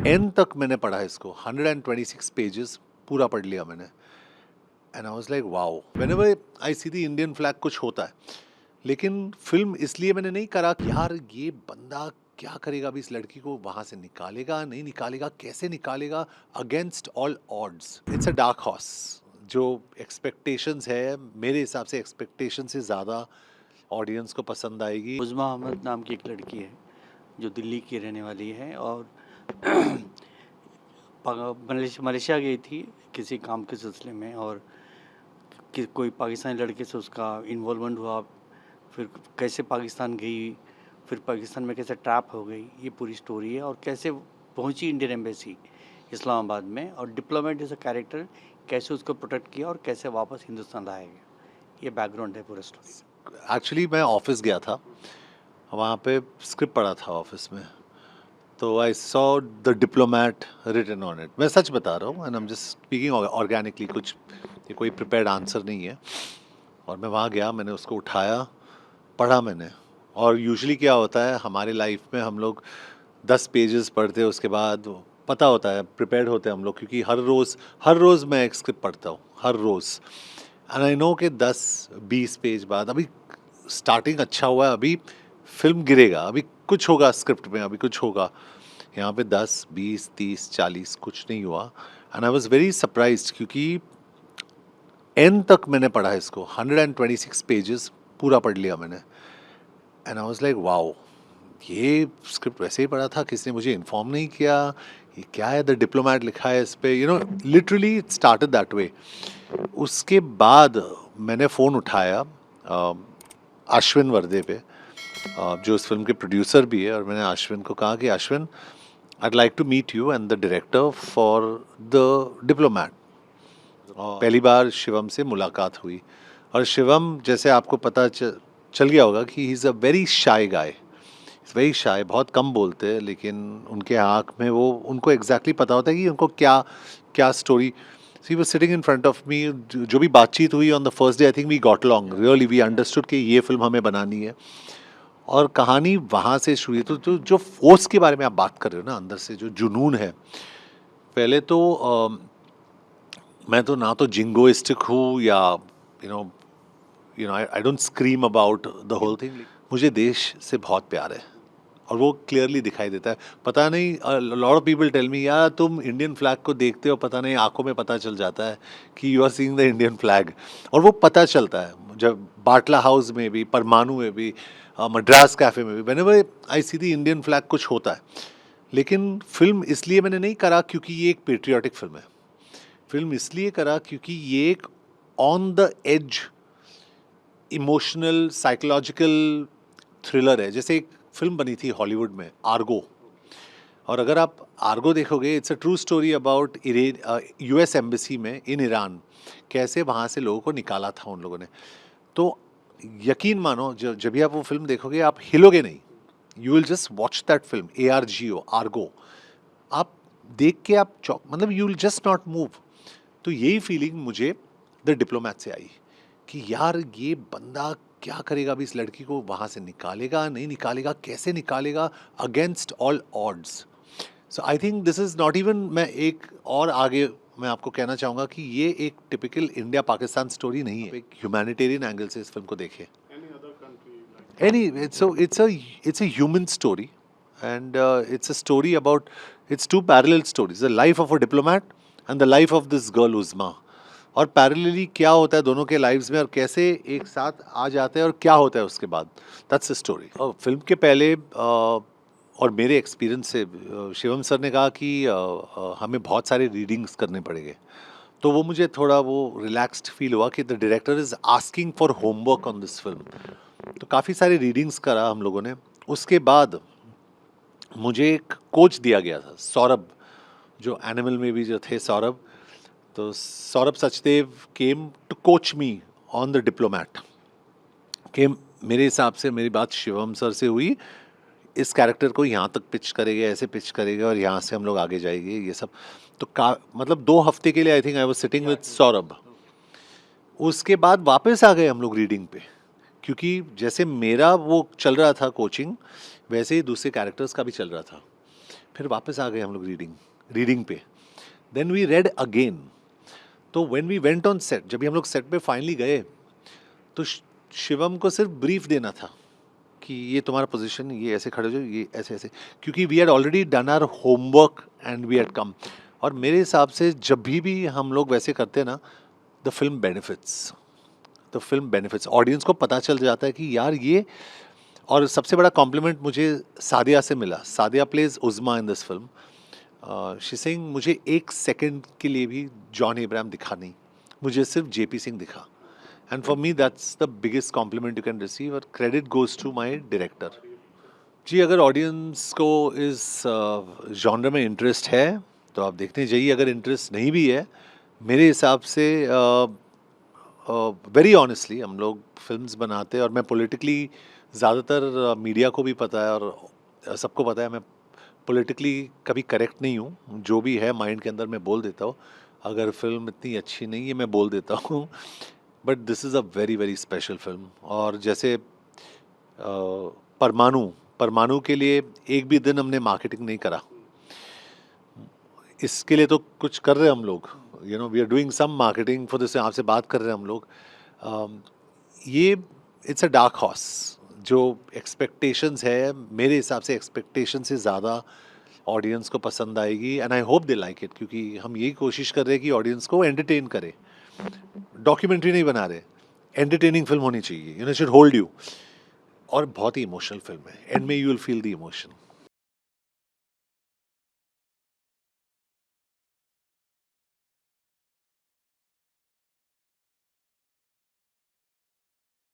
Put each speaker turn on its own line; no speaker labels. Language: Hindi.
एंड तक मैंने पढ़ा इसको, 126 पेजेस पूरा पढ़ लिया मैंने। And I was like wow, whenever I see the Indian flag कुछ होता है। लेकिन फिल्म इसलिए मैंने नहीं करा कि यार ये बंदा क्या करेगा, अभी इस लड़की को वहां से निकालेगा नहीं निकालेगा, कैसे निकालेगा, against all odds. It's a dark horse. जो एक्सपेक्टेशंस है, मेरे हिसाब से एक्सपेक्टेशन से ज़्यादा ऑडियंस को पसंद आएगी।
उज़्मा अहमद नाम की एक लड़की है जो दिल्ली की रहने वाली है और मलेशिया गई थी किसी काम के सिलसिले में, और कोई पाकिस्तानी लड़के से उसका इन्वॉल्वमेंट हुआ, फिर कैसे पाकिस्तान गई, फिर पाकिस्तान में कैसे ट्रैप हो गई, ये पूरी स्टोरी है। और कैसे पहुंची इंडियन एम्बेसी इस्लामाबाद में, और डिप्लोमेट जैसा कैरेक्टर कैसे उसको प्रोटेक्ट किया और कैसे वापस हिंदुस्तान लाया गया, ये बैकग्राउंड है पूरा स्टोरी।
एक्चुअली मैं ऑफिस गया था, वहाँ पे स्क्रिप्ट पढ़ा था ऑफिस में, तो I saw the diplomat written on it. मैं सच बता रहा हूँ, and I am just speaking organically, कुछ ये कोई प्रिपेयर्ड आंसर नहीं है। और मैं वहाँ गया, मैंने उसको उठाया, पढ़ा मैंने। और यूजुअली क्या होता है हमारे लाइफ में, हम लोग 10 पेजेस पढ़ते हैं, उसके बाद पता होता है, प्रिपेयर्ड होते हैं हम लोग, क्योंकि हर रोज़ मैं एक स्क्रिप्ट पढ़ता हूँ, हर रोज़। एंड आई नो कि 10-20 पेज बाद, अभी स्टार्टिंग अच्छा हुआ है, अभी फिल्म गिरेगा, अभी कुछ होगा स्क्रिप्ट में, अभी कुछ होगा। यहाँ पे 10, 20, 30, 40 कुछ नहीं हुआ। And I was very surprise, क्योंकि एंड तक मैंने पढ़ा इसको, 126 पेजेस पूरा पढ़ लिया मैंने। And I was like wow, ये स्क्रिप्ट वैसे ही पढ़ा था, किसी ने मुझे इन्फॉर्म नहीं किया, ये क्या है, द डिप्लोमैट लिखा है इस पे, literally it started that way. उसके बाद मैंने फ़ोन उठाया अश्विन वर्दे पे, जो इस फिल्म के प्रोड्यूसर भी है, और मैंने अश्विन को कहा कि Ashwin, I'd like to meet you and the director for the diplomat। पहली बार शिवम से मुलाकात हुई, और शिवम, जैसे आपको पता चल गया होगा कि he is a very shy guy, very shy, बहुत कम बोलते हैं, लेकिन उनके आँख में वो, उनको एग्जैक्टली पता होता है कि उनको क्या क्या story. She was sitting in front of me, जो भी बातचीत हुई on the first day, I think we got long really, we understood कि ये फिल्म हमें बनानी है। और कहानी वहाँ से शुरू हुई। तो जो फोर्स के बारे में आप बात कर रहे हो ना, अंदर से जो जुनून है, पहले तो मैं तो ना तो जिंगोइस्टिक हूँ, या I don't scream about the whole thing. मुझे देश से बहुत प्यार है, और वो क्लियरली दिखाई देता है। पता नहीं, lot of people tell me, यार तुम इंडियन फ्लैग को देखते हो, पता नहीं आंखों में पता चल जाता है कि you are seeing the Indian flag. और वो पता चलता है जब बाटला हाउस में भी, परमाणु में भी, मद्रास कैफे में भी, whenever I see the Indian flag कुछ होता है। लेकिन फिल्म इसलिए मैंने नहीं करा क्योंकि ये एक पेट्रियाटिक फिल्म है। फिल्म इसलिए करा क्योंकि ये एक on the edge emotional psychological thriller है। जैसे एक फिल्म बनी थी हॉलीवुड में, आर्गो, और अगर आप आर्गो देखोगे, it's a true story about US embassy में इन ईरान, कैसे वहाँ से लोगों को निकाला था उन लोगों ने। तो यकीन मानो, जब भी आप वो फिल्म देखोगे, आप हिलोगे नहीं, you will just watch that film, ARGO, Ergo. आप देख के आप मतलब you will just not move. तो यही फीलिंग मुझे द डिप्लोमैट से आई कि यार ये बंदा क्या करेगा, अभी इस लड़की को वहाँ से निकालेगा नहीं निकालेगा, कैसे निकालेगा, against all odds. So I think this is not even, मैं एक और आगे मैं आपको कहना चाहूँगा कि ये एक टिपिकल इंडिया पाकिस्तान स्टोरी नहीं है, एक ह्यूमैनिटेरियन एंगल से इस फिल्म को देखे। Any, it's a human story, and it's a story about, it's two parallel stories, the life of a diplomat and the life of this girl Uzma। और पैरेलली क्या होता है दोनों के लाइव्स में, और कैसे एक साथ आ जाते हैं, और क्या होता है उसके बाद, दैट्स द स्टोरी। और फिल्म के पहले और मेरे एक्सपीरियंस से, शिवम सर ने कहा कि हमें बहुत सारे रीडिंग्स करने पड़ेंगे। तो वो मुझे थोड़ा वो रिलैक्स्ड फील हुआ कि the director is asking for homework on this film. तो काफ़ी सारे रीडिंग्स करा हम लोगों ने। उसके बाद मुझे एक कोच दिया गया था, सौरभ, जो एनिमल में भी जो थे सौरभ। तो Saurabh Sachdev came to coach me on the diplomat. कि मेरे हिसाब से मेरी बात शिवम सर से हुई, इस कैरेक्टर को यहाँ तक पिच करेंगे, ऐसे पिच करेंगे, और यहाँ से हम लोग आगे जाएंगे, ये सब। तो मतलब 2 हफ्ते के लिए I think I was sitting with Saurabh. उसके बाद वापस आ गए हम लोग रीडिंग पे, क्योंकि जैसे मेरा वो चल रहा था कोचिंग, वैसे ही दूसरे कैरेक्टर्स का भी चल रहा था। फिर वापस आ गए हम लोग रीडिंग पे. Then we read again. तो when we went on set, जब भी हम लोग सेट पे फाइनली गए, तो शिवम को सिर्फ ब्रीफ देना था कि ये तुम्हारा पोजीशन, ये ऐसे खड़े हो जाओ, ये ऐसे ऐसे, क्योंकि we had already done our homework and we had come. और मेरे हिसाब से जब भी हम लोग वैसे करते हैं ना, द फिल्म बेनिफिट्स, ऑडियंस को पता चल जाता है कि यार ये. और सबसे बड़ा कॉम्प्लीमेंट मुझे सादिया से मिला. Sadia plays Uzma in this film. She saying मुझे एक सेकंड के लिए भी जॉन इब्राहिम दिखा नहीं, मुझे सिर्फ जेपी सिंह दिखा. And for me that's the biggest compliment you can receive, और credit goes to my director. जी, अगर ऑडियंस को इस जॉनर में इंटरेस्ट है तो आप देखने जाइए. अगर इंटरेस्ट नहीं भी है, मेरे हिसाब से वेरी ऑनेस्टली हम लोग फिल्म्स बनाते हैं, और मैं पॉलिटिकली ज़्यादातर मीडिया को भी पता है और सबको पता है मैं पॉलिटिकली कभी करेक्ट नहीं हूँ. जो भी है माइंड के अंदर मैं बोल देता हूँ. अगर फिल्म इतनी अच्छी नहीं है मैं बोल देता हूँ. But this is a very very special film. और जैसे परमाणु के लिए एक भी दिन हमने मार्केटिंग नहीं करा. इसके लिए तो कुछ कर रहे हैं हम लोग, we are doing some marketing for this. आपसे बात कर रहे हैं हम लोग. ये इट्स अ डार्क हॉर्स. जो एक्सपेक्टेशंस है, मेरे हिसाब से एक्सपेक्टेशन से ज़्यादा ऑडियंस को पसंद आएगी, and I hope they like it. क्योंकि हम यही कोशिश कर रहे हैं कि ऑडियंस को एंटरटेन करे. डॉक्यूमेंट्री नहीं बना रहे, एंटरटेनिंग फिल्म होनी चाहिए, शुड होल्ड यू. और बहुत ही इमोशनल फिल्म है. एंड में you will feel the emotion.